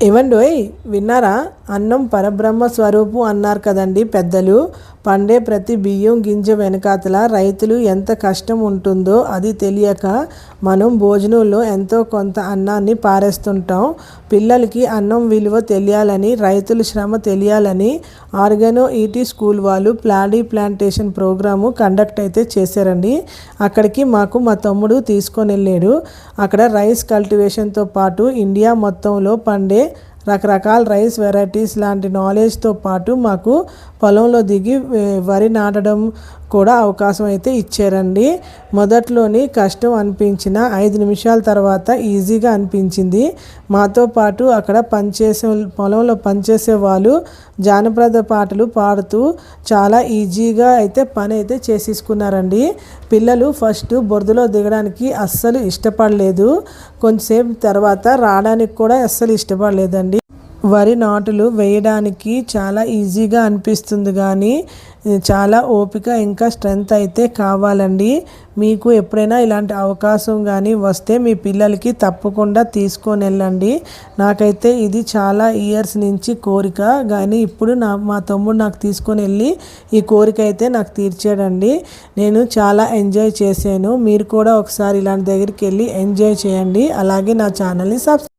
ఏమండోయ్ విన్నారా? అన్నం పరబ్రహ్మ స్వరూపం అన్నారు కదండి పెద్దలు. పండే ప్రతి బియ్యం గింజ వెనకాతల రైతులు ఎంత కష్టం ఉంటుందో అది తెలియక మనం భోజనంలో ఎంతో కొంత అన్నాన్ని పారేస్తుంటాం. పిల్లలకి అన్నం విలువ తెలియాలని, రైతుల శ్రమ తెలియాలని ఆర్గానో ఈటీ స్కూల్ వాళ్ళు ప్లాడీ ప్లాంటేషన్ ప్రోగ్రాము కండక్ట్ అయితే చేశారండి. అక్కడికి మా తమ్ముడు తీసుకొని వెళ్ళాడు. అక్కడ రైస్ కల్టివేషన్తో పాటు ఇండియా మొత్తంలో పండే రకరకాల రైస్ వెరైటీస్ లాంటి నాలెడ్జ్తో పాటు మాకు పొలంలో దిగి వరి నాటడం కూడా అవకాశం అయితే ఇచ్చారండి. మొదట్లోని కష్టం అనిపించిన 5 నిమిషాల తర్వాత ఈజీగా అనిపించింది. మాతో పాటు అక్కడ పొలంలో పనిచేసే వాళ్ళు జానపద పాటలు పాడుతూ చాలా ఈజీగా అయితే పని అయితే చేసేసుకున్నారండి. పిల్లలు ఫస్ట్ బురదలో దిగడానికి అస్సలు ఇష్టపడలేదు. కొంచెంసేపు తర్వాత రావడానికి కూడా అస్సలు ఇష్టపడలేదండి. వరి నాటులు వేయడానికి చాలా ఈజీగా అనిపిస్తుంది కానీ చాలా ఓపిక ఇంకా స్ట్రెంగ్త్ అయితే కావాలండి. మీకు ఎప్పుడైనా ఇలాంటి అవకాశం కానీ వస్తే మీ పిల్లలకి తప్పకుండా తీసుకొని వెళ్ళండి. నాకైతే ఇది చాలా ఇయర్స్ నుంచి కోరిక, కానీ ఇప్పుడు మా తమ్ముడు నాకు తీసుకొని వెళ్ళి ఈ కోరిక అయితే నాకు తీర్చాడండి. నేను చాలా ఎంజాయ్ చేశాను. మీరు కూడా ఒకసారి ఇలాంటి దగ్గరికి వెళ్ళి ఎంజాయ్ చేయండి. అలాగే నా ఛానల్ని సబ్స్క్రైబ్